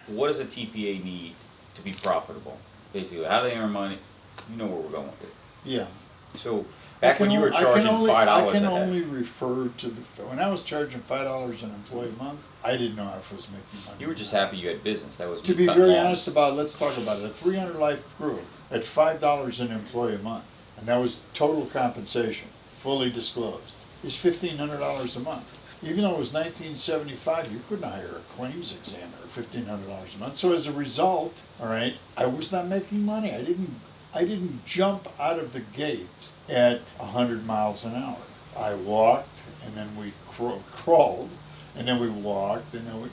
what does a TPA need to be profitable? Basically, how do they earn money? You know where we're going with it. Yeah. So back when you were charging $5 I a can head. only refer to when I was charging $5 an employee a month. I didn't know I was making money. You were just happy you had business. That was To me be cutting very lawns. honest about it, let's talk about it. A 300 life group at $5 an employee a month, and that was total compensation, fully disclosed, is $1,500 a month. Even though it was 1975, you couldn't hire a claims examiner at $1,500 a month. So as a result, all right, I was not making money. I didn't jump out of the gate at 100 miles an hour. I walked, and then we crawled, and then we walked, and then we,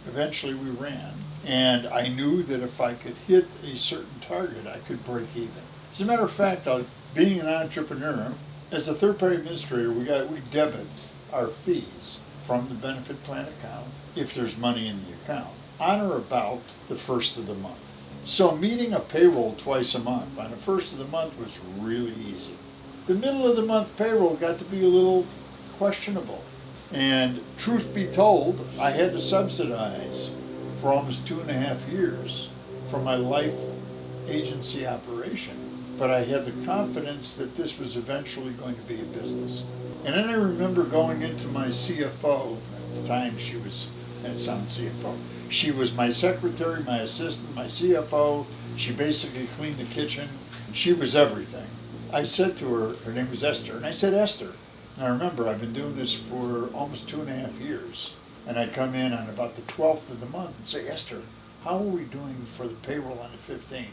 eventually we ran. And I knew that if I could hit a certain target, I could break even. As a matter of fact, being an entrepreneur, as a third-party administrator, we debit our fees from the benefit plan account if there's money in the account on or about the first of the month. So meeting a payroll twice a month on the first of the month was really easy. The middle of the month payroll got to be a little questionable. And truth be told, I had to subsidize for almost 2.5 years for my life agency operation. But I had the confidence that this was eventually going to be a business. And then I remember going into my CFO, at the time she was, that sounds CFO, she was my secretary, my assistant, my CFO. She basically cleaned the kitchen. She was everything. I said to her, her name was Esther, and I said, Esther, now remember, I've been doing this for almost 2.5 years. And I'd come in on about the 12th of the month and say, Esther, how are we doing for the payroll on the 15th?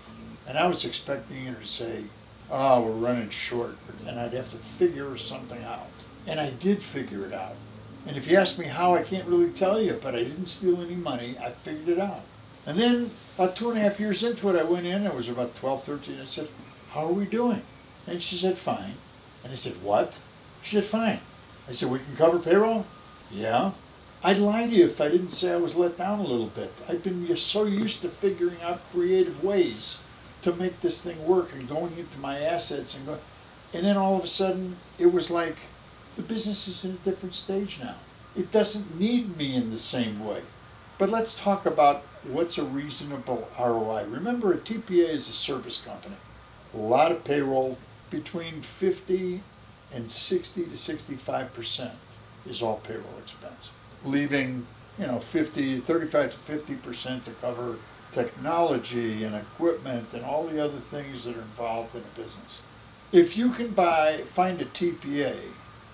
And I was expecting her to say, oh, we're running short, and I'd have to figure something out. And I did figure it out. And if you ask me how, I can't really tell you, but I didn't steal any money. I figured it out. And then about 2.5 years into it, I went in, it was about 12, 13, I said, how are we doing? And she said, fine. And I said, what? She said, fine. I said, we can cover payroll? Yeah. I'd lie to you if I didn't say I was let down a little bit. I've been just so used to figuring out creative ways to make this thing work and going into my assets and then all of a sudden it was like the business is in a different stage now. It doesn't need me in the same way. But let's talk about what's a reasonable ROI. Remember, a TPA is a service company. A lot of payroll, between 50 and 60 to 65% is all payroll expense. Leaving, 35 to 50% to cover technology and equipment and all the other things that are involved in a business. If you can find a TPA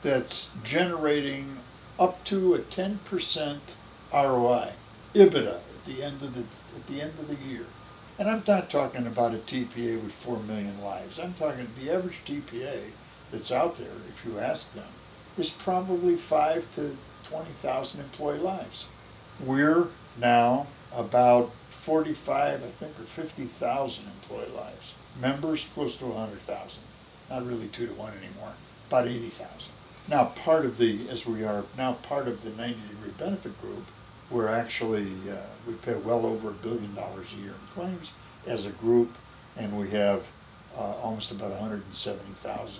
that's generating up to a 10% ROI, EBITDA at the end of the year, and I'm not talking about a TPA with 4 million lives. I'm talking the average TPA that's out there, if you ask them, is probably 5 to 20,000 employee lives. We're now about 45, I think, or 50,000 employee lives. Members close to 100,000. Not really 2 to 1 anymore. About 80,000. Now as we are now part of the 90-degree benefit group, we're actually, we pay well over $1 billion a year in claims as a group, and we have almost about 170,000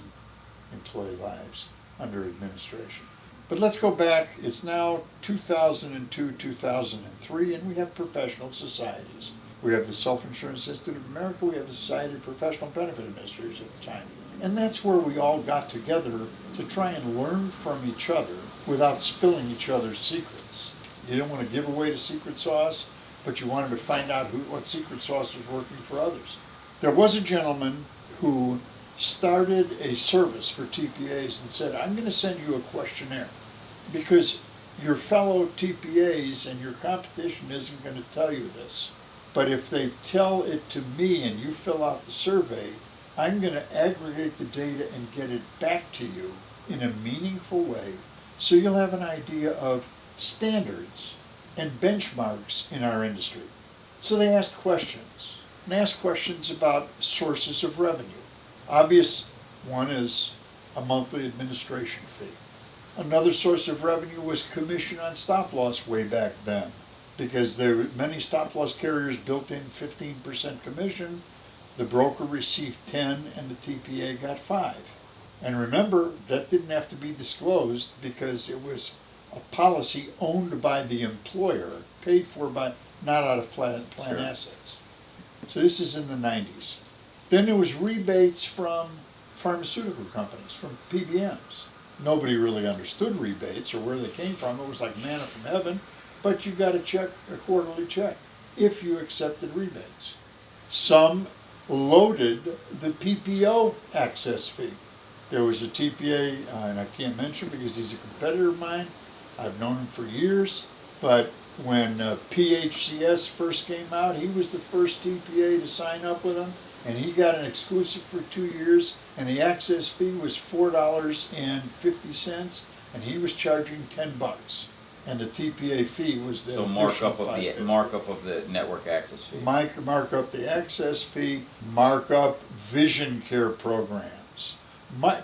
employee lives under administration. But let's go back, it's now 2002, 2003, and we have professional societies. We have the Self-Insurance Institute of America, we have the Society of Professional Benefit Administrators at the time. And that's where we all got together to try and learn from each other without spilling each other's secrets. You didn't want to give away the secret sauce, but you wanted to find out what secret sauce was working for others. There was a gentleman who started a service for TPAs and said, I'm going to send you a questionnaire because your fellow TPAs and your competition isn't going to tell you this. But if they tell it to me and you fill out the survey, I'm going to aggregate the data and get it back to you in a meaningful way so you'll have an idea of standards and benchmarks in our industry. So they asked questions, and asked questions about sources of revenue. Obvious one is a monthly administration fee. Another source of revenue was commission on stop loss way back then, because there were many stop loss carriers built in 15% commission. The broker received 10 and the TPA got 5. And remember, that didn't have to be disclosed because it was a policy owned by the employer, paid for by, not out of plan Sure. assets. So this is in the 90s. Then there was rebates from pharmaceutical companies, from PBMs. Nobody really understood rebates or where they came from. It was like manna from heaven, but you got a check, a quarterly check, if you accepted rebates. Some loaded the PPO access fee. There was a TPA, and I can't mention because he's a competitor of mine. I've known him for years, but when PHCS first came out, he was the first TPA to sign up with them, and he got an exclusive for 2 years, and the access fee was $4.50, and he was charging $10, and the TPA fee was the So markup of the network access fee. Mark up the access fee, mark up vision care programs.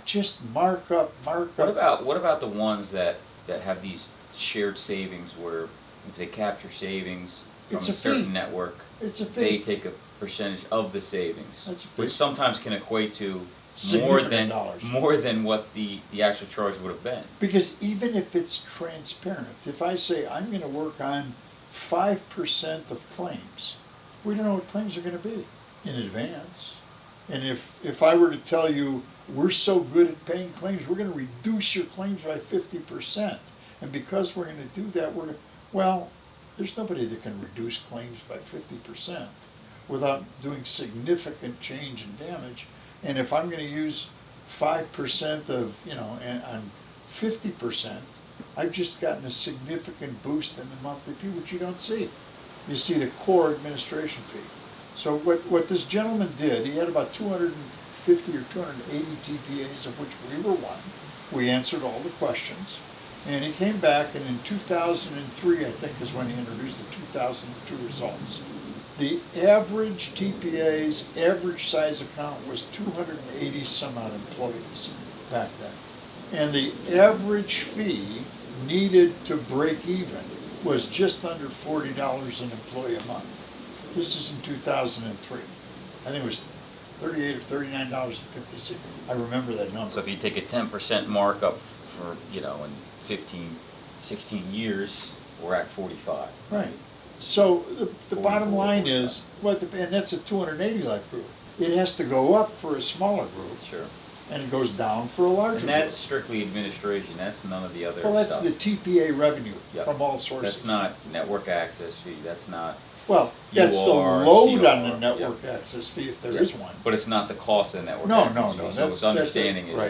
Just mark up. What about the ones that have these shared savings where if they capture savings from It's a a fee. certain network, It's a they fee. take a percentage of the savings, That's a fee. which sometimes can equate to Significant dollars. more than what the actual charge would have been. Because even if it's transparent, if I say I'm going to work on 5% of claims, we don't know what claims are going to be in advance. And if I were to tell you we're so good at paying claims, we're going to reduce your claims by 50%. And because we're going to do that, well, there's nobody that can reduce claims by 50% without doing significant change and damage. And if I'm going to use 5% of, and on 50%, I've just gotten a significant boost in the monthly fee, which you don't see. You see the core administration fee. So what this gentleman did, he had about 250 or 280 TPAs, of which we were one. We answered all the questions. And he came back, and in 2003, I think, is when he introduced the 2002 results. The average TPA's average size account was 280 some odd employees back then. And the average fee needed to break even was just under $40 an employee a month. This is in 2003. I think it was $38 or $39.56. I remember that number. So if you take a 10% markup for, in 15, 16 years, we're at 45. Right. So the bottom 44, line is, and that's a 280 life group. It has to go up for a smaller group, Sure. and it goes down for a larger And that's group. strictly administration. That's none of the other Well, that's stuff. the TPA revenue Yep. from all sources. That's not network access fee. That's not. Well, that's the UR, load on CR, the network access fee if there Yeah. is one. But it's not the cost of the network No, access no, fee. no, So that's- it's understanding that's it. it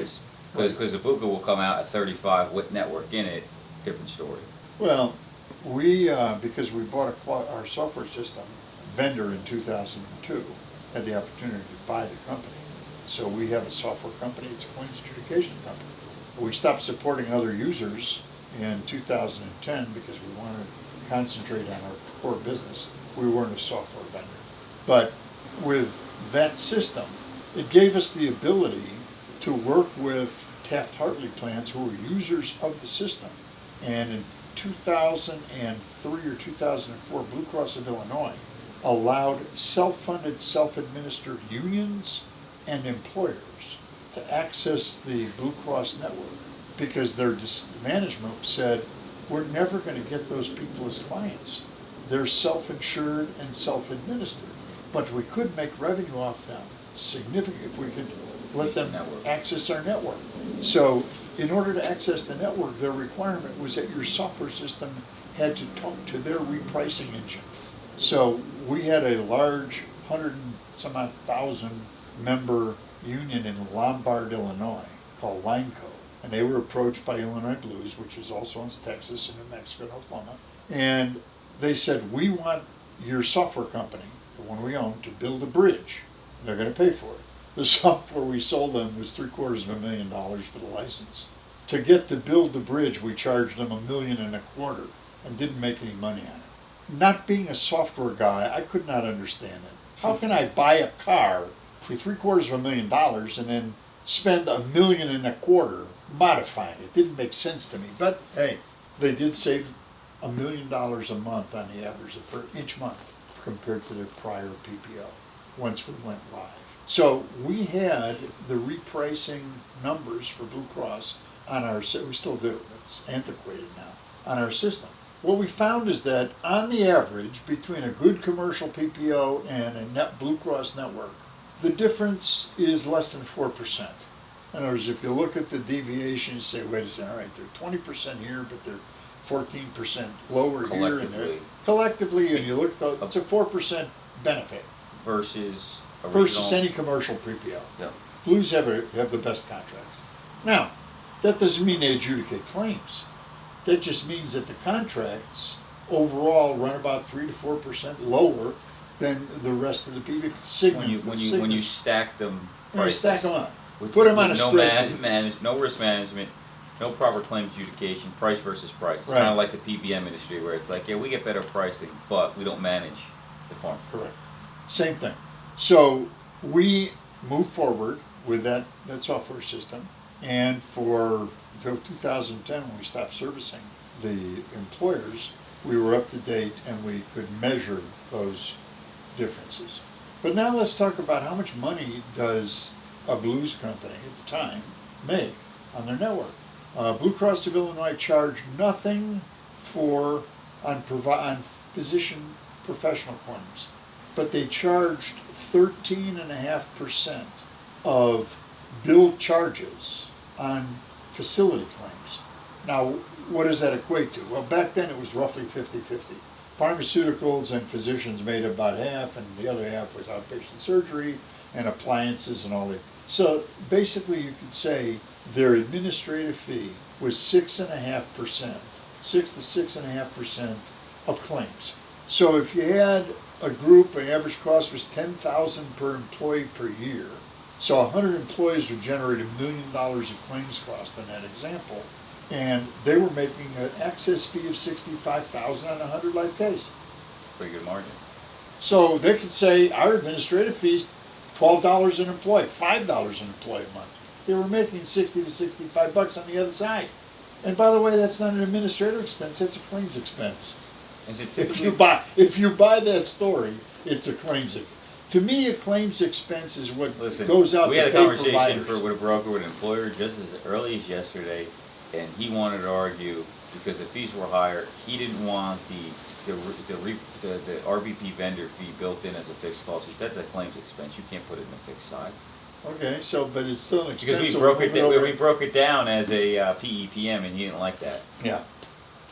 Right. is because the Buka will come out at 35 with network in it. Different story. Well, because we bought our software system vendor in 2002, had the opportunity to buy the company. So we have a software company, it's a claims adjudication company. We stopped supporting other users in 2010 because we wanted to concentrate on our core business. We weren't a software vendor. But with that system, it gave us the ability to work with Taft-Hartley plans who were users of the system. And in 2003 or 2004, Blue Cross of Illinois allowed self-funded, self-administered unions and employers to access the Blue Cross network because their management said, we're never going to get those people as clients. They're self-insured and self-administered, but we could make revenue off them significant if we could let them access our network. So in order to access the network, their requirement was that your software system had to talk to their repricing engine. So we had a large 100 and some odd thousand member union in Lombard, Illinois, called Lineco. And they were approached by Illinois Blues, which is also in Texas and New Mexico and Oklahoma. And they said, we want your software company, the one we own, to build a bridge. They're going to pay for it. The software we sold them was $750,000 for the license. To get to build the bridge, we charged them $1.25 million and didn't make any money on it. Not being a software guy, I could not understand it. How can I buy a car for $750,000 and then spend $1.25 million modifying it? It didn't make sense to me. But hey, they did save $1 million a month on the average for each month compared to their prior PPO once we went live. So we had the repricing numbers for Blue Cross on our, we still do, it's antiquated now, on our system. What we found is that on the average, between a good commercial PPO and a net Blue Cross network, the difference is less than 4%. In other words, if you look at the deviation, you say, wait a second, all right, they're 20% here, but they're 14% lower here and there. Collectively, and you look at the, it's a 4% benefit versus versus any commercial PPO. Yeah. Blues have the best contracts. Now, that doesn't mean they adjudicate claims. That just means that the contracts overall run about 3 to 4% lower than the rest of the PPO. When you stack them, you stack them up. With, put them on a no spreadsheet. no risk management, no proper claims adjudication, price versus price. It's Right. kind of like the PBM industry where it's like, yeah, we get better pricing, but we don't manage the farm. Correct. Same thing. So we move forward with that software system, and for until 2010, when we stopped servicing the employers, we were up to date and we could measure those differences. But now let's talk about how much money does a Blues company at the time make on their network. Blue Cross of Illinois charged nothing on physician professional claims, but they charged 13.5% of billed charges on facility claims. Now, what does that equate to? Well, back then it was roughly 50-50. Pharmaceuticals and physicians made about half, and the other half was outpatient surgery and appliances and all that. So basically you could say their administrative fee was 6.5%, 6 to 6.5% of claims. So if you had a group, an average cost was $10,000 per employee per year. So 100 employees would generate $1 million of claims cost in that example. And they were making an excess fee of $65,000 on a 100 life case. Pretty good margin. So they could say our administrative fees $12 an employee, $5 an employee a month. They were making 60 to 65 bucks on the other side. And by the way, that's not an administrative expense, that's a claims expense. Is it If you buy that story, it's a claims expense. To me, a claims expense is what goes out to pay providers. We had a conversation with a broker, with an employer, just as early as yesterday, and he wanted to argue because the fees were higher. He didn't want the RVP vendor fee built in as a fixed cost. He said that's a claims expense. You can't put it in the fixed side. Okay, so but it's still an expense. Because we broke it down as a PEPM, and he didn't like that. Yeah.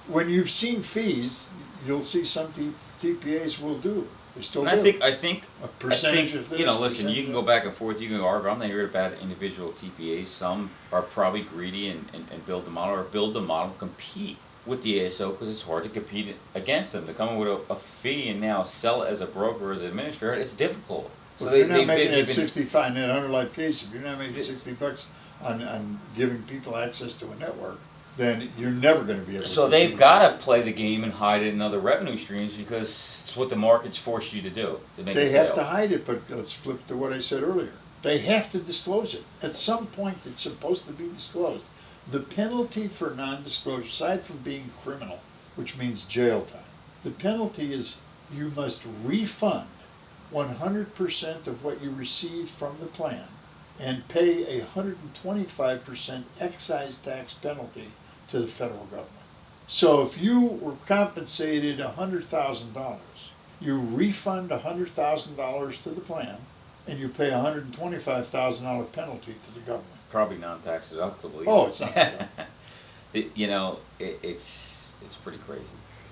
When you've seen fees, you'll see some TPAs will do. They still and do. I think a percentage I of think, this, listen, you can go back and forth, you can argue. I'm not here about individual TPAs. Some are probably greedy and build the model, or build the model, compete with the ASO because it's hard to compete against them. To come in with a fee and now sell it as a broker, as an administrator, it's difficult. So if you're not making it 65 in an 100 life case, if you're not making 60 bucks on giving people access to a network, then you're never going to be able to. So they've got to play the game and hide it in other revenue streams because it's what the market's forced you to do. To make they a sale. have to hide it, but let's flip to what I said earlier. They have to disclose it. At some point, it's supposed to be disclosed. The penalty for non-disclosure, aside from being criminal, which means jail time, the penalty is you must refund 100% of what you receive from the plan and pay a 125% excise tax penalty to the federal government. So if you were compensated $100,000, you refund $100,000 to the plan and you pay a $125,000 penalty to the government. Probably non-tax deductible. Oh, it's not. It's pretty crazy.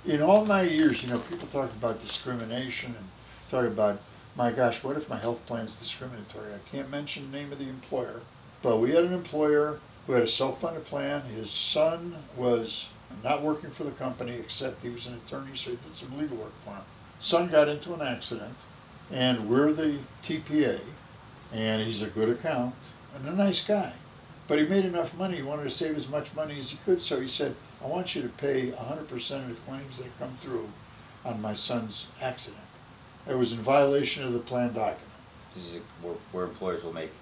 In all my years, people talk about discrimination and talk about, my gosh, what if my health plan is discriminatory? I can't mention the name of the employer, but we had an employer who had a self-funded plan. His son was not working for the company, except he was an attorney, so he did some legal work for him. Son got into an accident, and we're the TPA, and he's a good account and a nice guy. But he made enough money, he wanted to save as much money as he could, so he said, I want you to pay 100% of the claims that come through on my son's accident. It was in violation of the plan document. This is where employers will make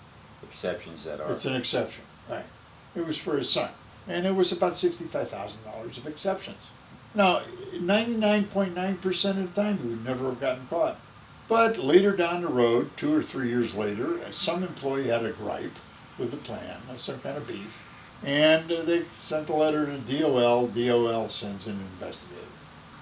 exceptions that are. It's an exception, right. It was for his son. And it was about $65,000 of exceptions. Now, 99.9% of the time, he would never have gotten caught. But later down the road, 2 or 3 years later, some employee had a gripe with the plan, some kind of beef, and they sent a letter to DOL. DOL sends in an investigator.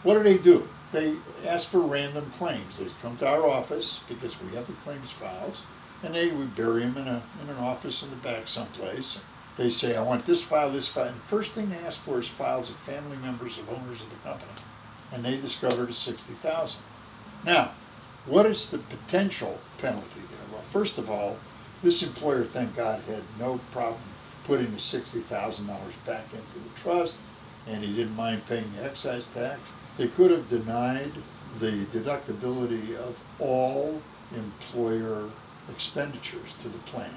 What do? They ask for random claims. They come to our office because we have the claims files, and we bury them in an office in the back someplace. They say, I want this file, this file. And the first thing they ask for is files of family members of owners of the company. And they discovered a $60,000. Now, what is the potential penalty there? Well, first of all, this employer, thank God, had no problem putting the $60,000 back into the trust, and he didn't mind paying the excise tax. They could have denied the deductibility of all employer expenditures to the plan,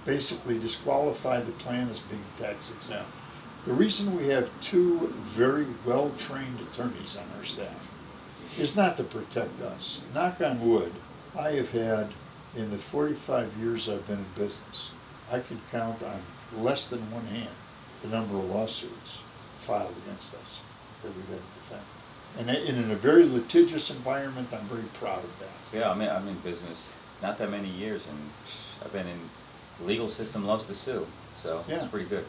basically disqualified the plan as being tax exempt. The reason we have two very well-trained attorneys on our staff is not to protect us. Knock on wood, I have had, in the 45 years I've been in business, I can count on less than one hand the number of lawsuits filed against us that we've had to defend. And in a very litigious environment, I'm very proud of that. Yeah, I'm in business not that many years, and I've been in the legal system loves to sue, so Yeah. it's pretty good.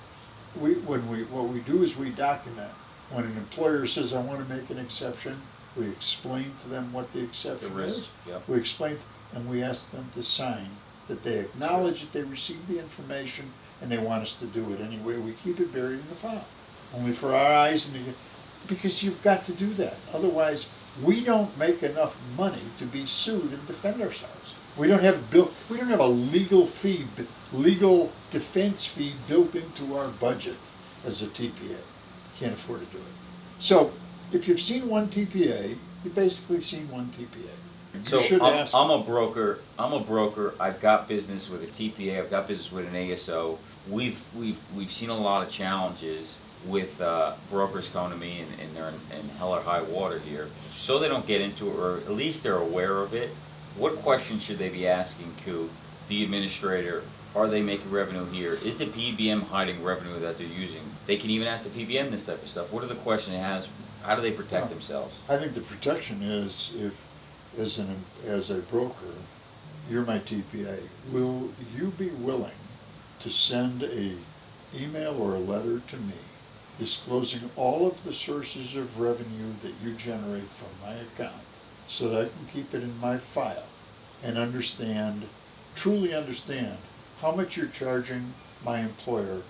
What we do is we document. When an employer says, I want to make an exception, we explain to them what the exception The risk, is. yep. We explain, and we ask them to sign that they acknowledge that they received the information and they want us to do it anyway. We keep it buried in the file, only for our eyes, because you've got to do that. Otherwise, we don't make enough money to be sued and defend ourselves. We don't have a legal defense fee built into our budget as a TPA. Can't afford to do it. So if you've seen one TPA, you've basically seen one TPA. You So should ask. I'm a broker. I've got business with a TPA. I've got business with an ASO. We've seen a lot of challenges with brokers coming to me and they're in hell or high water here. So they don't get into it, or at least they're aware of it. What questions should they be asking to the administrator? Are they making revenue here? Is the PBM hiding revenue that they're using? They can even ask the PBM this type of stuff. What are the questions they have? How do they protect themselves? I think the protection is if, as a broker, you're my TPA, will you be willing to send a email or a letter to me disclosing all of the sources of revenue that you generate from my account so that I can keep it in my file and truly understand how much you're charging my employer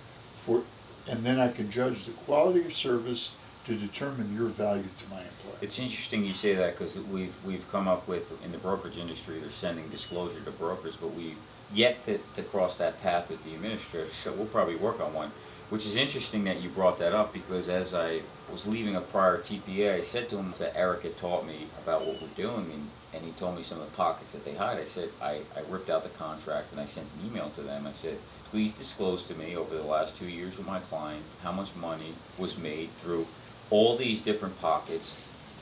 for, and then I can judge the quality of service to determine your value to my employer. It's interesting you say that, because we've come up with, in the brokerage industry, they're sending disclosure to brokers, but we've yet to cross that path with the administrator, so we'll probably work on one. Which is interesting that you brought that up, because as I was leaving a prior TPA, I said to him that Eric had taught me about what we're doing, and he told me some of the pockets that they hide. I said, I ripped out the contract and I sent an email to them. I said, please disclose to me over the last 2 years with my client how much money was made through all these different pockets.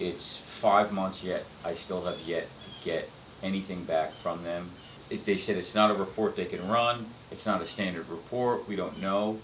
It's 5 months yet. I still have yet to get anything back from them. They said it's not a report they can run. It's not a standard report. We don't know.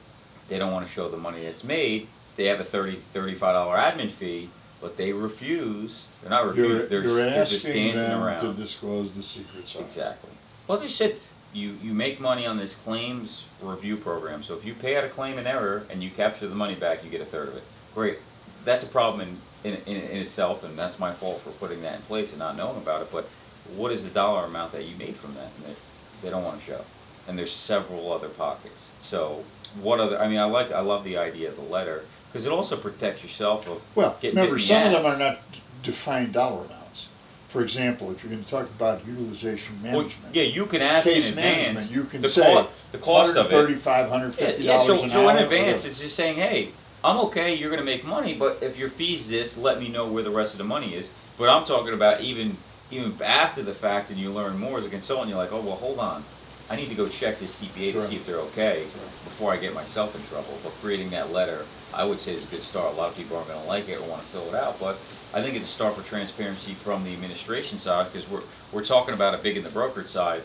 They don't want to show the money that's made. They have a $35 admin fee, but they refuse. They're not refusing. They're just dancing around. To disclose the secret sauce. Exactly. Well, they said you make money on this claims review program. So if you pay out a claim in error and you capture the money back, you get a third of it. Great. That's a problem in itself, and that's my fault for putting that in place and not knowing about it. But what is the dollar amount that you made from that? And they don't want to show. And there's several other pockets. So what other? I mean, I love the idea of the letter, because it also protects yourself of getting remember, bit in the some of them ass. are not defined dollar amounts. For example, if you're going to talk about utilization management, Well, yeah, you can ask case in advance. management, you can the say the cost of it. $135, $150 Yeah, so an hour. so in advance, whatever. it's just saying, hey, I'm okay. You're going to make money, but if your fee's this, let me know where the rest of the money is. But I'm talking about even after the fact, and you learn more as a consultant, you're like, oh well, hold on. I need to go check this TPA to Right. see if they're okay Right. before I get myself in trouble. But creating that letter, I would say, is a good start. A lot of people aren't going to like it or want to fill it out, but I think it's a start for transparency from the administration side, because we're talking about it big in the brokerage side.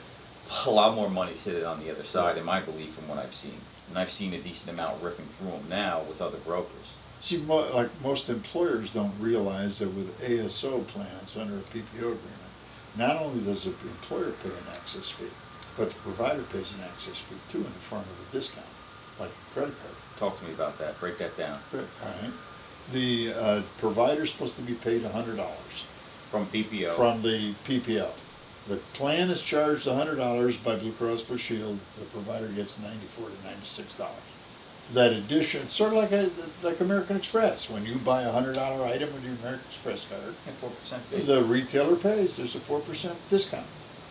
A lot more money sitting on the other side, in my belief, from what I've seen. And I've seen a decent amount ripping through them now with other brokers. See, like most employers don't realize that with ASO plans under a PPO agreement, not only does the employer pay an access fee, but the provider pays an access fee too in the form of a discount, like a credit card. Talk to me about that. Break that down. All right. The provider's supposed to be paid $100 From PPO. from the PPO. The plan is charged $100 by Blue Cross Blue Shield. The provider gets $94 to $96. That addition, sort of like American Express. When you buy a $100 item with your American Express card, And 4% fee. the retailer pays. There's a 4% discount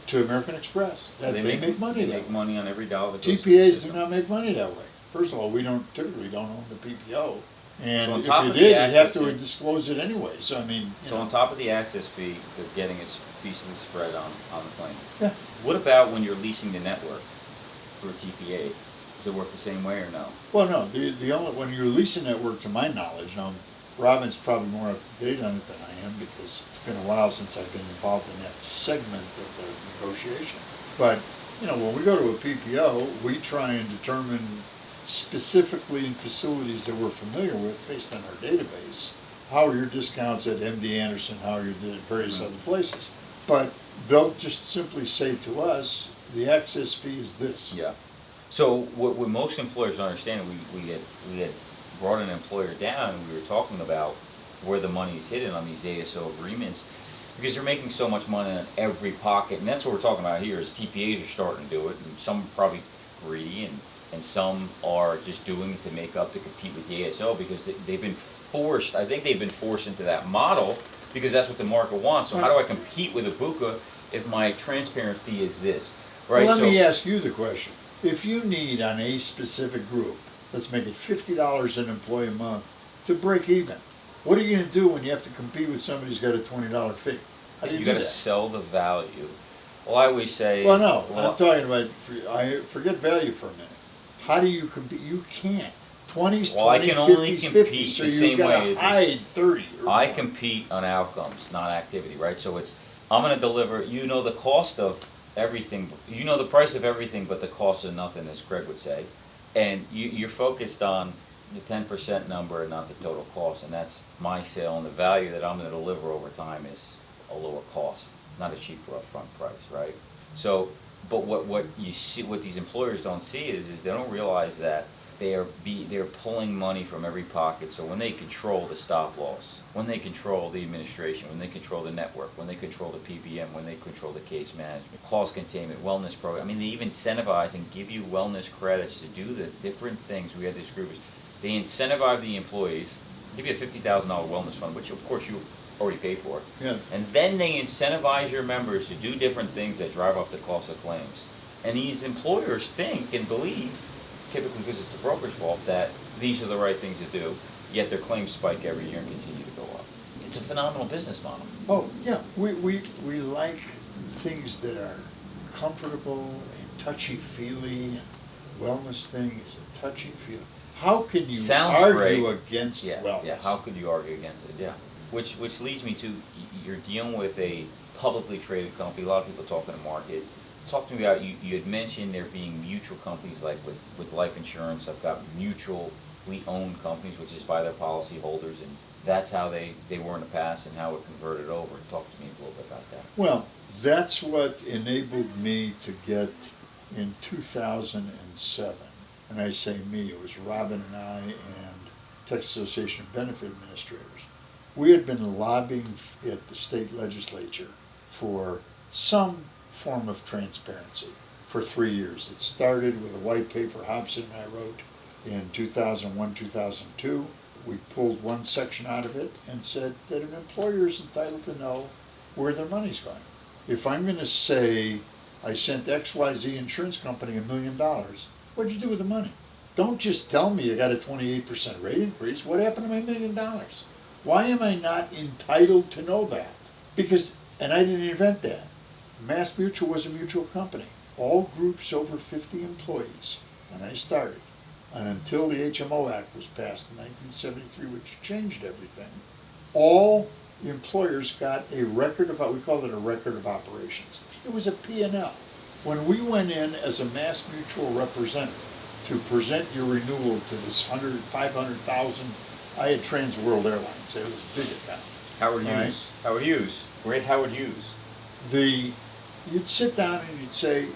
to American Express. That they make money They that make way. money on every dollar that goes through the TPAs do system. not make money that way. First of all, we typically don't own the PPO. And So on if top you of the did, you'd have access to fee- disclose it anyway. So I mean, you So know. on top of the access fee, they're getting its piece of the spread on the claim. Yeah. What about when you're leasing the network through a TPA? Does it work the same way or no? Well, no, the only, when you're leasing network, to my knowledge, now, Robin's probably more up to date on it than I am, because it's been a while since I've been involved in that segment of the negotiation. But, you know, when we go to a PPO, we try and determine specifically in facilities that we're familiar with, based on our database, how are your discounts at MD Anderson, how are your at various other places. But they'll just simply say to us, the access fee is this. Yeah. So what most employers don't understand, we had brought an employer down and we were talking about where the money is hidden on these ASO agreements, because they're making so much money in every pocket, and that's what we're talking about here is TPAs are starting to do it, and some are probably greedy, and some are just doing it to make up to compete with the ASO because they've been forced, I think they've been forced into that model because that's what the market wants. So how do I compete with a BUCA if my transparent fee is this, right? Well, let me ask you the question. If you need on a specific group, let's make it $50 an employee a month to break even, what are you going to do when you have to compete with somebody who's got a $20 fee? How do you You do got to that? sell the value. Well, I always say. Well, no, well, I'm talking about, I forget value for a minute. How do you compete? You can't. 20s, Well, I 20s, can only 50s, compete 50s, so the you've same got way to as this. hide 30 or I more. compete on outcomes, not activity, right? So I'm going to deliver, the cost of everything, the price of everything but the cost of nothing, as Craig would say. And you're focused on the 10% number and not the total cost. And that's my sale, and the value that I'm going to deliver over time is a lower cost, not a cheaper upfront price, right? So, but what you see, what these employers don't see is they don't realize that they're pulling money from every pocket. So when they control the stop loss, when they control the administration, when they control the network, when they control the PBM, when they control the case management, cost containment, wellness program. I mean, they even incentivize and give you wellness credits to do the different things. We had this group. They incentivize the employees, give you a $50,000 wellness fund, which of course you already pay for. Yeah. And then they incentivize your members to do different things that drive up the cost of claims. And these employers think and believe, typically because it's the broker's fault, that these are the right things to do, yet their claims spike every year and continue to go up. It's a phenomenal business model. Oh, yeah, we like things that are comfortable and touchy-feely, and wellness thing is a touchy-feely. How can you Sounds argue great. against Yeah, wellness? yeah. How could you argue against it? Yeah. Which leads me to, you're dealing with a publicly traded company. A lot of people talk in the market. Talk to me about, you had mentioned there being mutual companies, like with life insurance. I've got mutually owned companies, which is by their policy holders, and that's how they were in the past and how it converted over. Talk to me a little bit about that. Well, that's what enabled me to get in 2007, and I say me, it was Robin and I and Texas Association of Benefit Administrators. We had been lobbying at the state legislature for some form of transparency for 3 years. It started with a white paper Hobson and I wrote in 2001, 2002. We pulled one section out of it and said that an employer is entitled to know where their money's going. If I'm going to say I sent XYZ insurance company $1 million, what'd you do with the money? Don't just tell me you got a 28% rate increase. What happened to my $1 million? Why am I not entitled to know that? Because, and I didn't invent that. Mass Mutual was a mutual company. All groups over 50 employees, and I started. And until the Hmo Act was passed in 1973, which changed everything, all employers got a record of, we called it a record of operations. It was a P&L. When we went in as a Mass Mutual representative to present your renewal to this 500,000, I had Trans World Airlines, it was a big account. Howard Hughes. Right. Howard Hughes. Great Howard Hughes. You'd sit down and you'd say,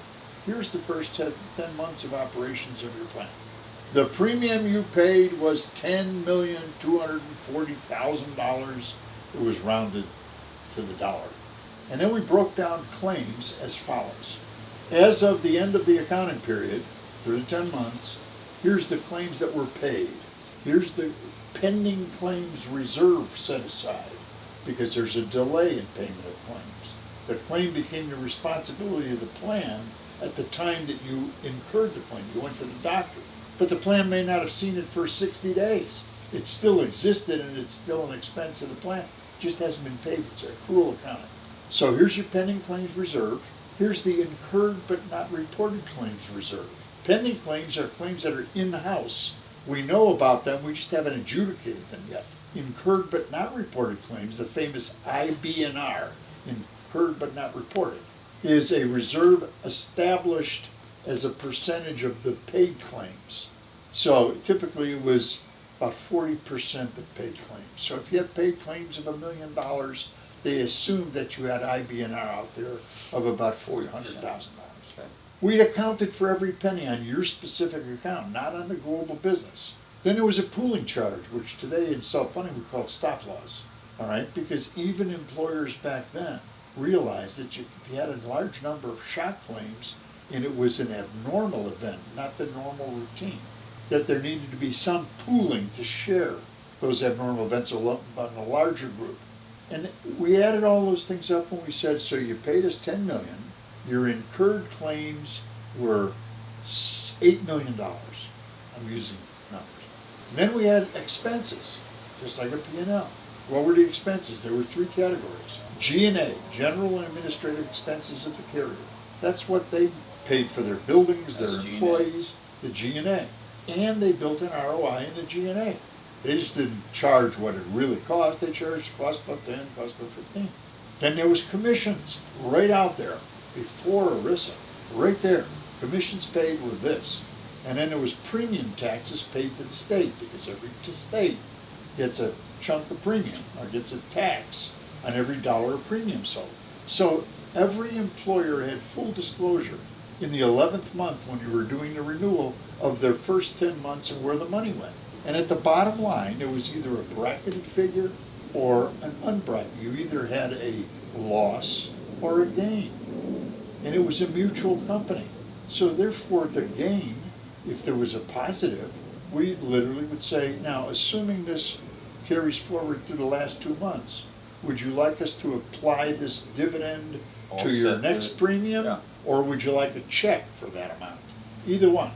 here's the first 10 months of operations of your plan. The premium you paid was $10,240,000. It was rounded to the dollar. And then we broke down claims as follows. As of the end of the accounting period, through the 10 months, here's the claims that were paid. Here's the pending claims reserve set aside, because there's a delay in payment of claims. The claim became the responsibility of the plan at the time that you incurred the claim. You went to the doctor. But the plan may not have seen it for 60 days. It still existed and it's still an expense of the plan. It just hasn't been paid. It's accrual accounting. So here's your pending claims reserve. Here's the incurred but not reported claims reserve. Pending claims are claims that are in-house. We know about them, we just haven't adjudicated them yet. Incurred but not reported claims, the famous IBNR, incurred but not reported, is a reserve established as a percentage of the paid claims. So typically it was about 40% of paid claims. So if you had paid claims of $1 million, they assumed that you had IBNR out there of about $400,000. Okay. We'd accounted for every penny on your specific account, not on the global business. Then there was a pooling charge, which today in self-funding we call stop loss. All right, because even employers back then realized that if you had a large number of shock claims and it was an abnormal event, not the normal routine, that there needed to be some pooling to share those abnormal events in a larger group. And we added all those things up when we said, so you paid us $10 million, your incurred claims were $8 million. I'm using numbers. And then we had expenses, just like a P&L. What were the expenses? There were 3 categories. G&A, general and administrative expenses of the carrier. That's what they paid for their buildings, their employees, the G&A. And they built an ROI in the G&A. They just didn't charge what it really cost. They charged cost plus 10, cost plus 15. Then there was commissions right out there before ERISA, right there. Commissions paid were this. And then there was premium taxes paid to the state, because every state gets a chunk of premium or gets a tax on every dollar of premium sold. So every employer had full disclosure in the 11th month when you were doing the renewal of their first 10 months and where the money went. And at the bottom line, there was either a bracketed figure or an unbracketed. You either had a loss or a gain. And it was a mutual company. So therefore the gain, if there was a positive, we literally would say, now assuming this carries forward through the last 2 months, would you like us to apply this dividend to your next premium? Yeah. Or would you like a check for that amount? Either one.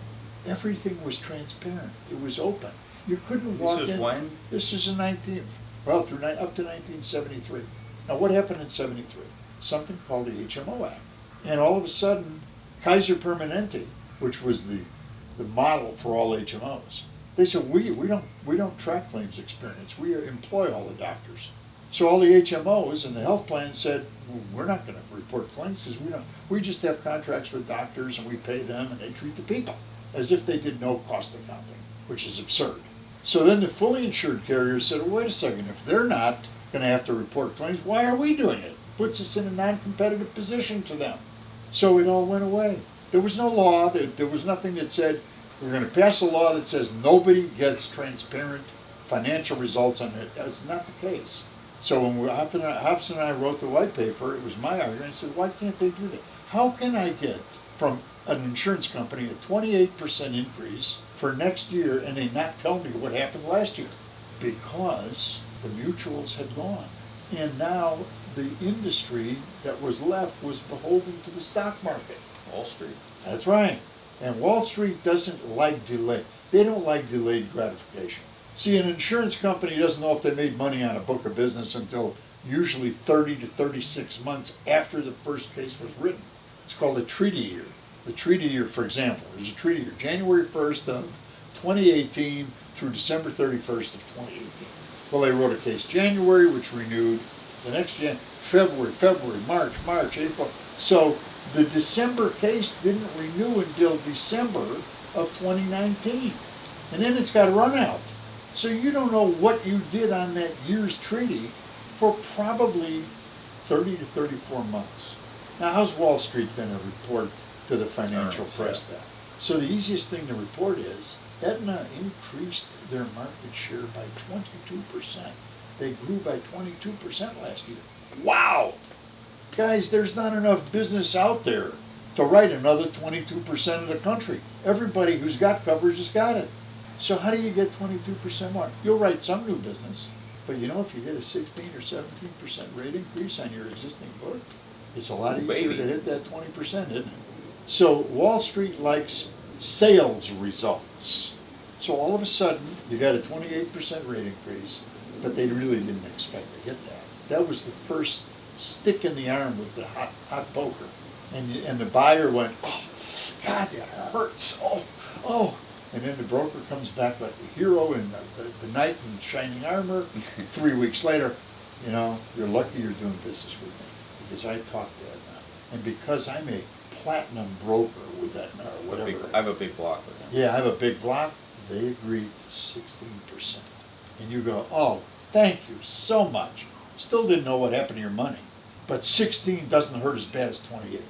Everything was transparent. It was open. You couldn't walk in. This is when? This is in up to 1973. Now what happened in 73? Something called the HMO Act. And all of a sudden, Kaiser Permanente, which was the model for all HMOs, they said, we don't track claims experience. We employ all the doctors. So all the HMOs and the health plans said, well, we're not going to report claims because we just have contracts with doctors and we pay them and they treat the people as if they did no cost accounting, which is absurd. So then the fully insured carriers said, well, wait a second, if they're not going to have to report claims, why are we doing it? Puts us in a non-competitive position to them. So it all went away. There was no law, there was nothing that said, we're going to pass a law that says nobody gets transparent financial results on it. That's not the case. So when Hobson and I wrote the white paper, it was my argument. I said, why can't they do that? How can I get from an insurance company a 28% increase for next year and they not tell me what happened last year? Because the mutuals had gone. And now the industry that was left was beholden to the stock market. Wall Street. That's right. And Wall Street doesn't like delay. They don't like delayed gratification. See, an insurance company doesn't know if they made money on a book of business until usually 30 to 36 months after the first case was written. It's called a treaty year. The treaty year, for example, there's a treaty year, January 1st of 2018 through December 31st of 2018. Well, they wrote a case January, which renewed the next February, March, April. So the December case didn't renew until December of 2019. And then it's got a run out. So you don't know what you did on that year's treaty for probably 30 to 34 months. Now, how's Wall Street going to report to the financial press that? So the easiest thing to report is Aetna increased their market share by 22%. They grew by 22% last year. Wow! Guys, there's not enough business out there to write another 22% of the country. Everybody who's got coverage has got it. So how do you get 22% more? You'll write some new business, but you know, if you get a 16 or 17% rate increase on your existing book, it's a lot easier to hit that 20%, isn't it? So Wall Street likes sales results. So all of a sudden, you got a 28% rate increase, but they really didn't expect to get that. That was the first stick in the arm with the hot poker. And the buyer went, oh, God, that hurts. Oh. And then the broker comes back like the hero in the knight in shining armor. 3 weeks later, you know, you're lucky you're doing business with me because I talked to Aetna. And because I'm a platinum broker with Aetna or whatever. I have a big block with them. Yeah, I have a big block. They agreed to 16%. And you go, oh, thank you so much. Still didn't know what happened to your money. But 16 doesn't hurt as bad as 28.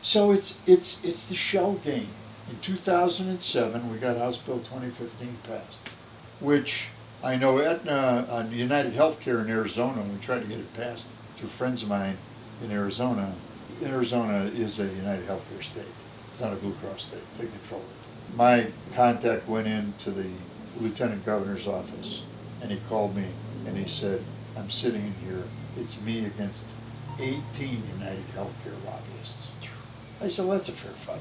So it's the shell game. In 2007, we got House Bill 2015 passed, which I know Aetna, United Healthcare in Arizona, and we tried to get it passed through friends of mine in Arizona. Arizona is a United Healthcare state. It's not a Blue Cross state. They control it. My contact went into the Lieutenant Governor's office, and he called me, and he said, I'm sitting in here. It's me against 18 United Healthcare lobbyists. I said, well, that's a fair fight.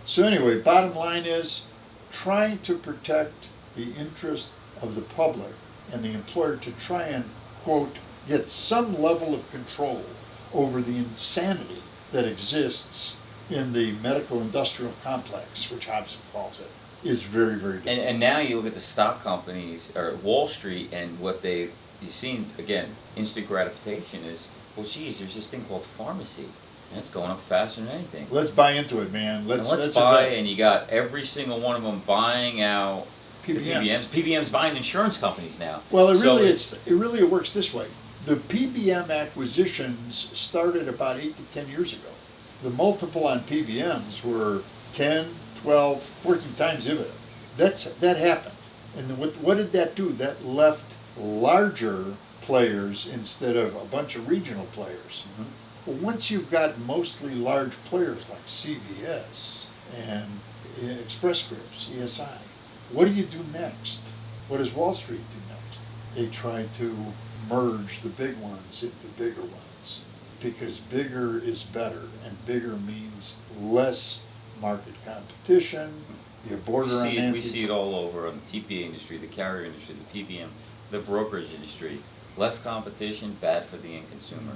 So anyway, bottom line is trying to protect the interest of the public and the employer to try and, quote, get some level of control over the insanity that exists in the medical industrial complex, which Hobson calls it, is very, very difficult. And now you look at the stock companies, or Wall Street, and what you've seen, again, instant gratification is, well, geez, there's this thing called pharmacy. And it's going up faster than anything. Let's buy into it, man. Let's buy, invest. and you got every single one of them buying out PBMs. PBM's buying insurance companies now. Well, it works this way. The Pbm acquisitions started about 8 to 10 years ago. The multiple on PBMs were 10, 12, 14 times EBITDA. That happened. And what did that do? That left larger players instead of a bunch of regional players. Mm-hmm. Well, once you've got mostly large players like CVS and Express Scripts, ESI, what do you do next? What does Wall Street do next? They try to merge the big ones into bigger ones because bigger is better, and bigger means less market competition. You border on we see it all over on the TPA industry, the carrier industry, the PBM, the brokerage industry. Less competition, bad for the end consumer.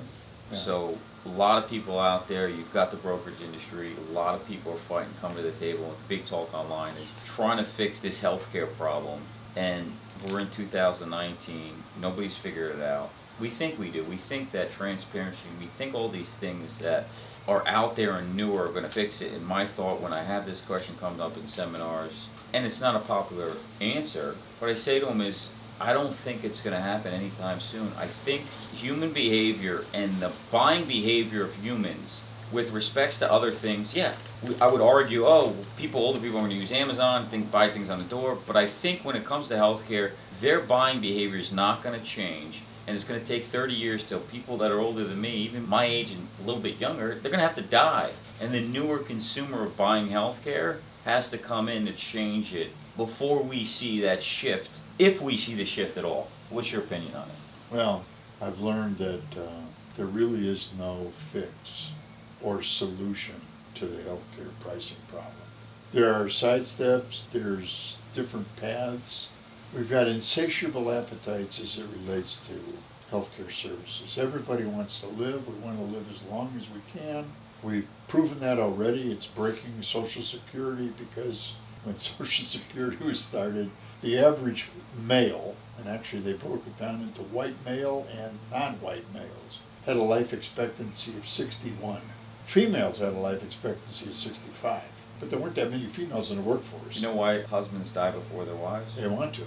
Yeah. So a lot of people out there, you've got the brokerage industry, a lot of people are fighting, coming to the table, and Big Talk Online is trying to fix this healthcare problem, and we're in 2019, nobody's figured it out. We think we do. We think that transparency, we think all these things that are out there and new are going to fix it. And my thought when I have this question come up in seminars, and it's not a popular answer, what I say to them is, I don't think it's going to happen anytime soon. I think human behavior and the buying behavior of humans with respects to other things, I would argue, older people are going to use Amazon, buy things on the door, but I think when it comes to healthcare, their buying behavior is not going to change, and it's going to take 30 years till people that are older than me, even my age and a little bit younger, they're going to have to die. And the newer consumer of buying healthcare has to come in to change it before we see that shift. If we see the shift at all. What's your opinion on it? Well, I've learned that there really is no fix or solution to the healthcare pricing problem. There are side steps, there's different paths. We've got insatiable appetites as it relates to healthcare services. Everybody wants to live. We want to live as long as we can. We've proven that already. It's breaking Social Security because when Social Security was started, the average male, and actually they broke it down into white male and non-white males, had a life expectancy of 61. Females had a life expectancy of 65. But there weren't that many females in the workforce. You know why husbands die before their wives? They want to.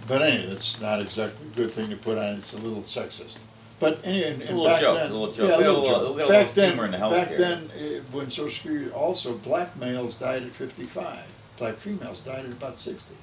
But anyway, that's not exactly a good thing to put on. It's a little sexist. But anyway, it's a little joke. Then, a little joke. Yeah, We got a little back then, humor in the healthcare. back then, when Social Security, also black males died at 55. black females died at about 60.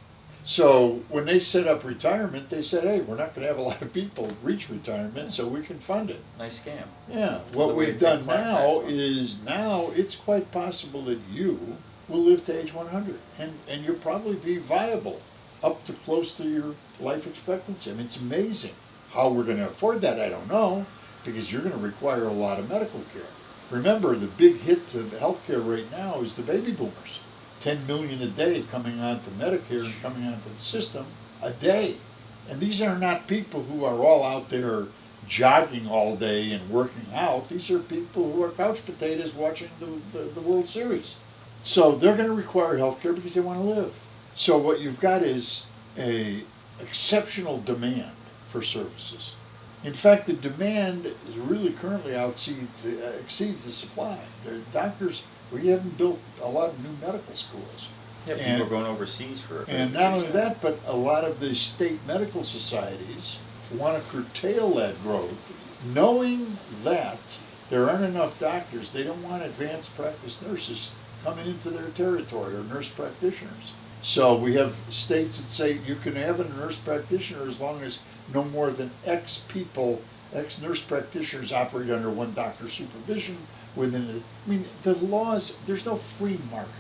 So when they set up retirement, they said, hey, we're not going to have a lot of people reach retirement, so we can fund it. Nice scam. Yeah, what we've done now is now it's quite possible that you will live to age 100 and you'll probably be viable up to close to your life expectancy. I mean, it's amazing. How we're going to afford that, I don't know, because you're going to require a lot of medical care. Remember, the big hit to healthcare right now is the baby boomers. 10 million a day coming onto Medicare and coming onto the system a day. And these are not people who are all out there jogging all day and working out. These are people who are couch potatoes watching the World Series. So they're going to require health care because they want to live. So what you've got is a exceptional demand for services. In fact, the demand is really currently exceeds the supply. Doctors, we haven't built a lot of new medical schools. Yeah, people are going overseas for. And not only that, but a lot of the state medical societies want to curtail that growth, knowing that there aren't enough doctors. They don't want advanced practice nurses coming into their territory or nurse practitioners. So we have states that say you can have a nurse practitioner as long as no more than X nurse practitioners operate under one doctor's supervision within it. I mean, the laws, there's no free market.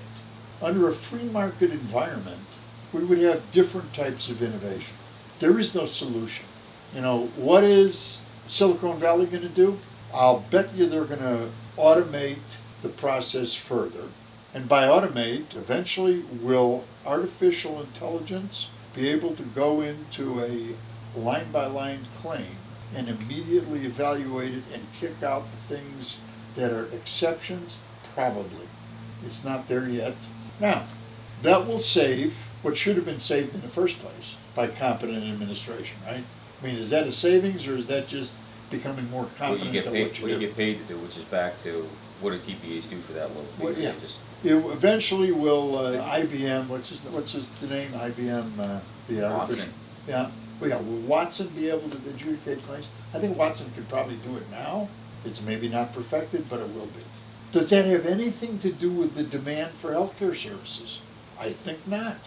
Under a free market environment, we would have different types of innovation. There is no solution. You know, what is Silicon Valley going to do? I'll bet you they're going to automate the process further. And by automate, eventually will artificial intelligence be able to go into a line-by-line claim and immediately evaluate it and kick out the things that are exceptions? Probably. It's not there yet. Now, that will save what should have been saved in the first place by competent administration, right? I mean, is that a savings or is that just becoming more competent at what you do? What you get paid to do, which is back to what do TPAs do for that little fee? Well, yeah. It eventually will, IBM, what's the name? IBM, Watson. Yeah. Well, yeah, will Watson be able to adjudicate claims? I think Watson could probably do it now. It's maybe not perfected, but it will be. Does that have anything to do with the demand for healthcare services? I think not.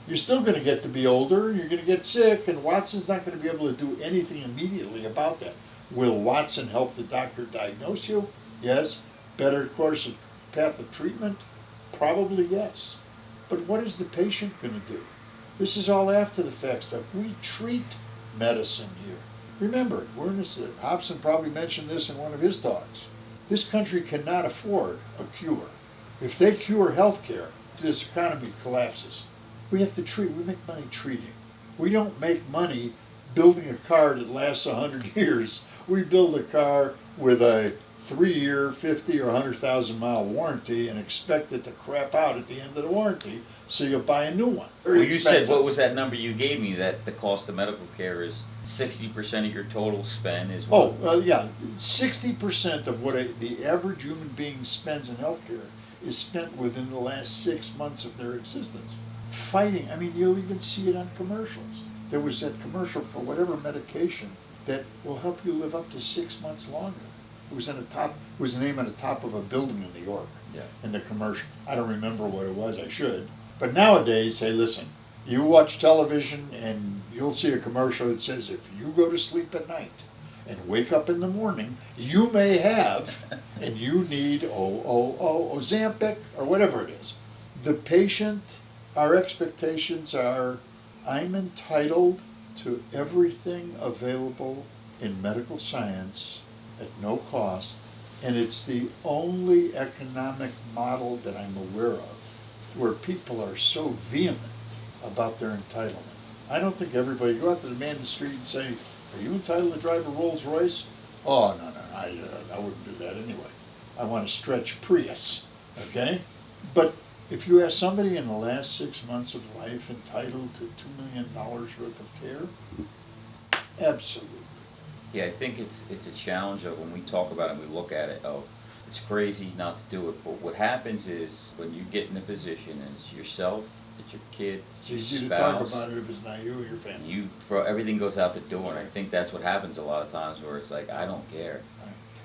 You're still going to get to be older, you're going to get sick, and Watson's not going to be able to do anything immediately about that. Will Watson help the doctor diagnose you? Yes. Better path of treatment? Probably yes. But what is the patient going to do? This is all after the fact stuff. We treat medicine here. Remember, Hobson probably mentioned this in one of his talks. This country cannot afford a cure. If they cure healthcare, this economy collapses. We have to treat. We make money treating. We don't make money building a car that lasts 100 years. We build a car with a 3-year, 50 or 100,000 mile warranty and expect it to crap out at the end of the warranty, so you buy a new one. Well, you said, what was that number you gave me, that the cost of medical care is 60% of your total spend is what? Yeah, 60% of what the average human being spends in healthcare is spent within the last 6 months of their existence. Fighting, I mean, you'll even see it on commercials. There was that commercial for whatever medication that will help you live up to 6 months longer. It was the name on the top of a building in New York. Yeah. In the commercial. I don't remember what it was, I should. But nowadays, hey, listen, you watch television and you'll see a commercial that says if you go to sleep at night and wake up in the morning, you may have, and you need Ozempic or whatever it is. The patient, our expectations are, I'm entitled to everything available in medical science at no cost, and it's the only economic model that I'm aware of where people are so vehement about their entitlement. I don't think everybody go out to the man in the street and say, are you entitled to drive a Rolls Royce? Oh, no, I wouldn't do that anyway. I want a stretch Prius, okay? But if you ask somebody in the last 6 months of life entitled to $2 million worth of care, absolutely. Yeah, I think it's a challenge of when we talk about it and we look at it, it's crazy not to do it, but what happens is when you get in a position and it's yourself, it's your kid, it's your easy to spouse, talk about it if it's not you or your family. Everything goes out the door, and I think that's what happens a lot of times where it's like, I don't care.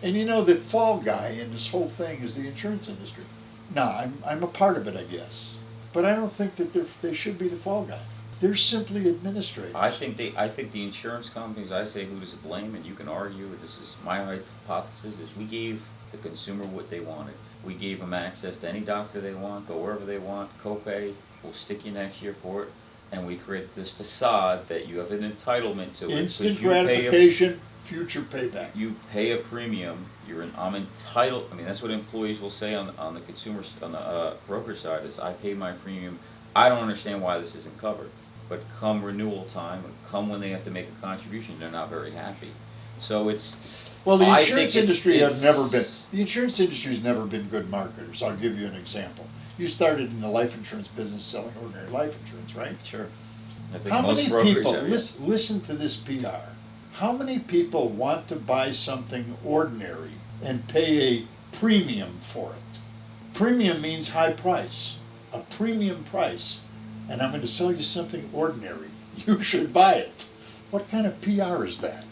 And you know, the fall guy in this whole thing is the insurance industry. Now, I'm a part of it, I guess. But I don't think that they should be the fall guy. They're simply administrators. I think the insurance companies, I say who does it blame, and you can argue, this is my hypothesis, is we gave the consumer what they wanted. We gave them access to any doctor they want, go wherever they want, copay, we'll stick you next year for it, and we create this facade that you have an entitlement to it. Instant 'cause you pay gratification, future payback. You pay a premium, I'm entitled, I mean, that's what employees will say on the consumer, on the broker side, is I pay my premium, I don't understand why this isn't covered. But come renewal time, and come when they have to make a contribution, they're not very happy. So it's, Well, the I insurance think industry it's- the insurance industry's never been good marketers. I'll give you an example. You started in the life insurance business selling ordinary life insurance, right? Sure. I think How most many brokers people, have, yeah. listen to this PR, how many people want to buy something ordinary and pay a premium for it? Premium means high price, a premium price, and I'm going to sell you something ordinary. You should buy it. What kind of PR is that?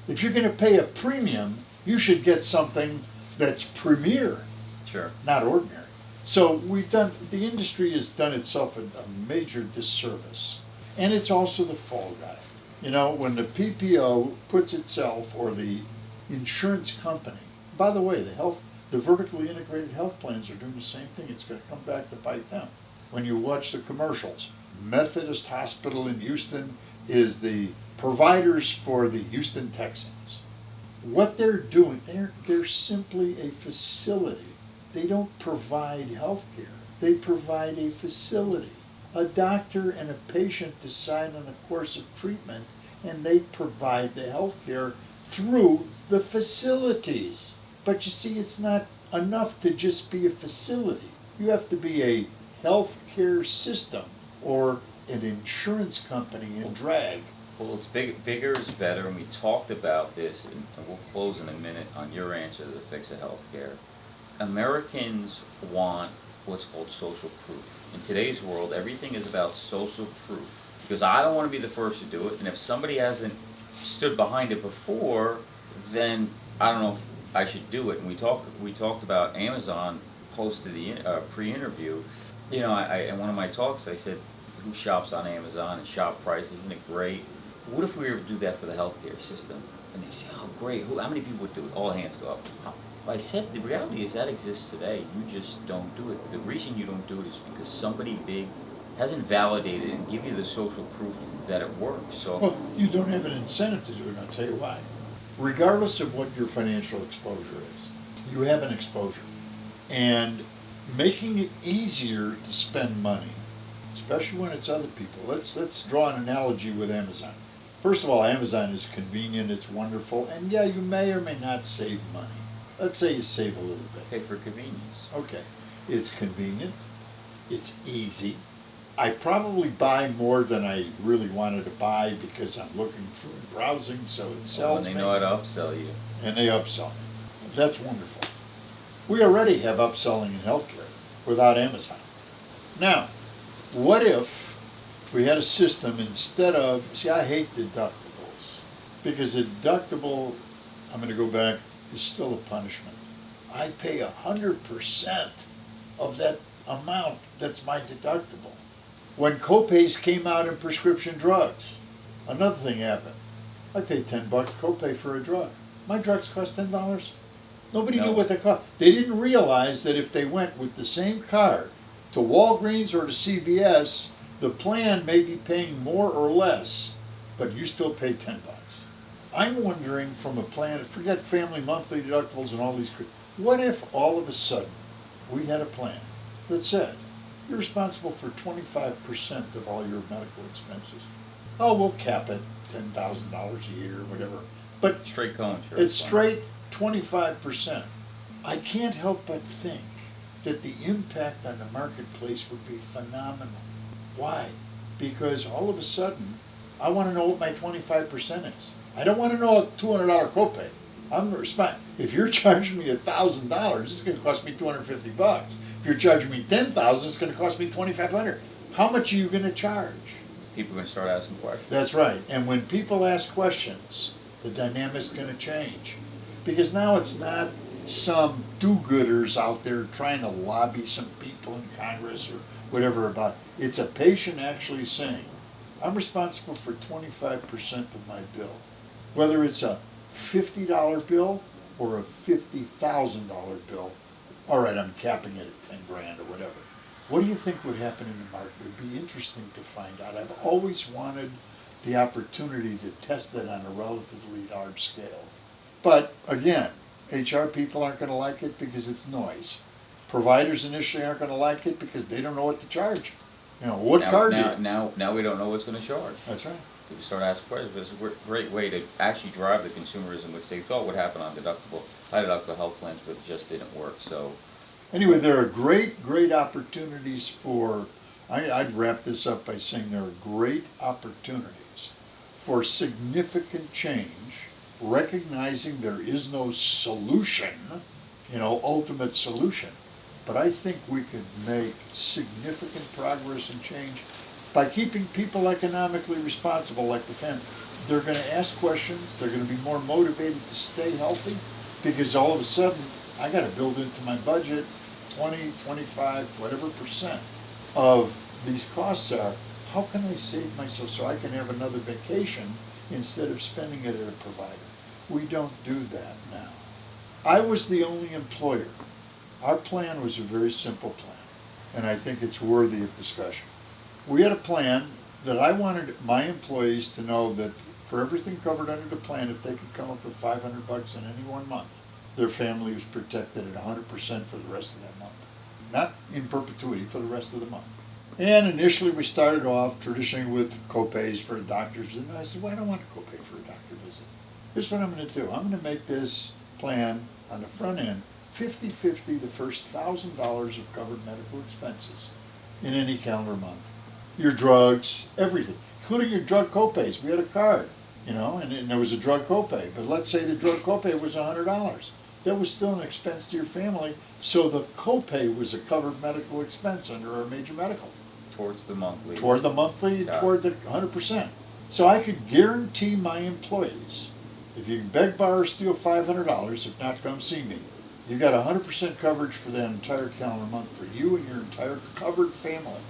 If you're going to pay a premium, you should get something that's premier, Sure. not ordinary. So the industry has done itself a major disservice. And it's also the fall guy. You know, when the PPO puts itself, or the insurance company, by the way, the vertically integrated health plans are doing the same thing. It's going to come back to bite them. When you watch the commercials, Methodist Hospital in Houston is the providers for the Houston Texans. What they're doing, they're simply a facility. They don't provide health care. They provide a facility. A doctor and a patient decide on a course of treatment, and they provide the health care through the facilities. But you see, it's not enough to just be a facility. You have to be a health care system or an insurance company in drag. Well, it's bigger is better, and we talked about this, and we'll close in a minute on your answer to the fix of healthcare. Americans want what's called social proof. In today's world, everything is about social proof, because I don't want to be the first to do it, and if somebody hasn't stood behind it before, then I don't know if I should do it. And we talked about Amazon posted the pre-interview. You know, in one of my talks, I said, who shops on Amazon and shop price, isn't it great? What if we were to do that for the healthcare system? And they say, oh great, how many people would do it? All hands go up. I said, the reality is that exists today, you just don't do it. The reason you don't do it is because somebody big hasn't validated and give you the social proof that it works. So, Well, you don't have an incentive to do it, and I'll tell you why. Regardless of what your financial exposure is, you have an exposure. And making it easier to spend money, especially when it's other people. Let's draw an analogy with Amazon. First of all, Amazon is convenient, it's wonderful, and yeah, you may or may not save money. Let's say you save a little bit. pay for convenience. Okay, it's convenient, it's easy. I probably buy more than I really wanted to buy because I'm looking through and browsing, so it sells And they me. know how to upsell you. And they upsell. That's wonderful. We already have upselling in healthcare without Amazon. Now, what if we had a system instead of, see, I hate deductibles, because a deductible, I'm gonna go back, is still a punishment. I pay 100% of that amount that's my deductible. When copays came out in prescription drugs, another thing happened. I paid $10 copay for a drug. My drugs cost $10. Nobody knew No. what they cost. They didn't realize that if they went with the same card to Walgreens or to CVS, the plan may be paying more or less, but you still pay $10. I'm wondering from a plan, forget family monthly deductibles and all these, what if all of a sudden we had a plan that said, you're responsible for 25% of all your medical expenses. Oh, we'll cap it, $10,000 a year, whatever. But Straight cone, sure. it's fine. straight 25%. I can't help but think that the impact on the marketplace would be phenomenal. Why? Because all of a sudden, I want to know what my 25% is. I don't want to know a $200 copay. If you're charging me $1,000, it's going to cost me $250. If you're charging me $10,000, it's going to cost me $2,500. How much are you going to charge? People are going to start asking questions. That's right. And when people ask questions, the dynamic's going to change. Because now it's not some do-gooders out there trying to lobby some people in Congress or whatever about it. It's a patient actually saying, I'm responsible for 25% of my bill. Whether it's a $50 bill or a $50,000 bill, all right, I'm capping it at 10 grand or whatever. What do you think would happen in the market? It would be interesting to find out. I've always wanted the opportunity to test it on a relatively large scale. But again, HR people aren't going to like it because it's noise. Providers initially aren't going to like it because they don't know what to charge. You know, what card do you? Now we don't know what's going to charge. That's right. So we start asking questions, but it's a great way to actually drive the consumerism, which they thought would happen on high deductible health plans, but it just didn't work. So anyway, there are great opportunities for, I'd wrap this up by saying there are great opportunities for significant change, recognizing there is no solution, ultimate solution. But I think we could make significant progress and change by keeping people economically responsible, like the family. They're going to ask questions, they're going to be more motivated to stay healthy, because all of a sudden, I got to build into my budget 20, 25, whatever percent of these costs are. How can I save myself so I can have another vacation instead of spending it at a provider? We don't do that now. I was the only employer. Our plan was a very simple plan, and I think it's worthy of discussion. We had a plan that I wanted my employees to know that for everything covered under the plan, if they could come up with $500 in any one month, their family was protected at 100% for the rest of that month. Not in perpetuity, for the rest of the month. And initially we started off traditionally with copays for doctors, and I said, well, I don't want to copay for a doctor visit. Here's what I'm going to do. I'm going to make this plan on the front end 50-50 the first $1,000 of covered medical expenses in any calendar month. Your drugs, everything, including your drug copays. We had a card, and there was a drug copay. But let's say the drug copay was $100. That was still an expense to your family, so the copay was a covered medical expense under our major medical. towards the monthly. Toward the monthly, toward the 100%. So I could guarantee my employees, if you can beg, borrow, or steal $500, if not, come see me. You got 100% coverage for that entire calendar month for you and your entire covered family.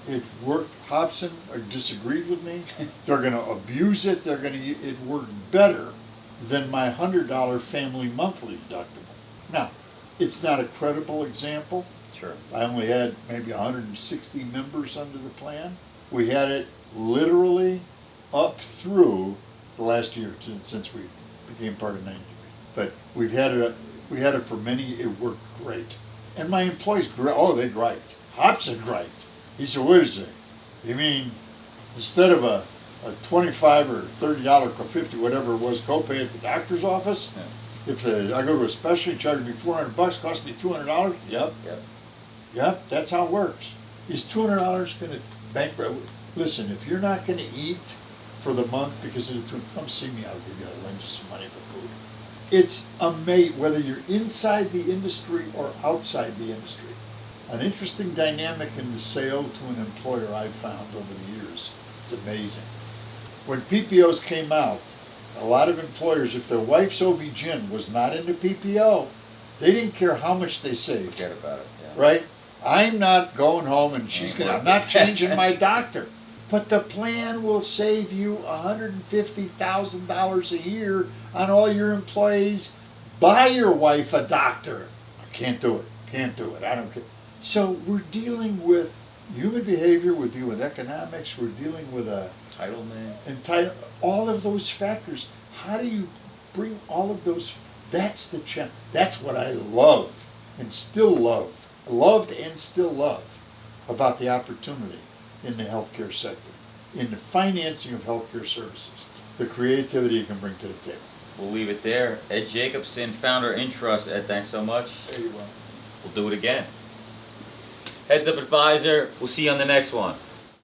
It worked. Hobson disagreed with me. They're going to abuse it. It worked better than my $100 family monthly deductible. Now, it's not a credible example. Sure. I only had maybe 160 members under the plan. We had it literally up through the last year since we became part of 90. But we had it for many. It worked great. And my employees, they griped. Hobson griped. He said, wait a second, you mean instead of a $25 or $30 or $50, whatever it was, copay at the doctor's office, Yeah. if I go to a specialty, charge me $400, cost me $200? Yep, that's how it works. Is $200 going to bankrupt? Listen, if you're not going to eat for the month because of the come see me, I'll give you, I'll lend you some money for food. It's amazing whether you're inside the industry or outside the industry. An interesting dynamic in the sale to an employer I've found over the years. It's amazing. When PPOs came out, a lot of employers, if their wife's OB-GYN was not in the PPO, they didn't care how much they saved. Forget about it. Yeah. Right? I'm not going home and I'm not changing my doctor. But the plan will save you $150,000 a year on all your employees. Buy your wife a doctor. I can't do it. I don't care. So we're dealing with human behavior, we're dealing with economics, we're dealing with Entitlement. all of those factors. How do you bring all of those? That's the challenge. That's what I love and still love. Loved and still love about the opportunity in the healthcare sector, in the financing of healthcare services, the creativity you can bring to the table. We'll leave it there. Ed Jacobson, founder Intrust. Ed, thanks so much. There you go. We'll do it again. Heads Up Advisor. We'll see you on the next one.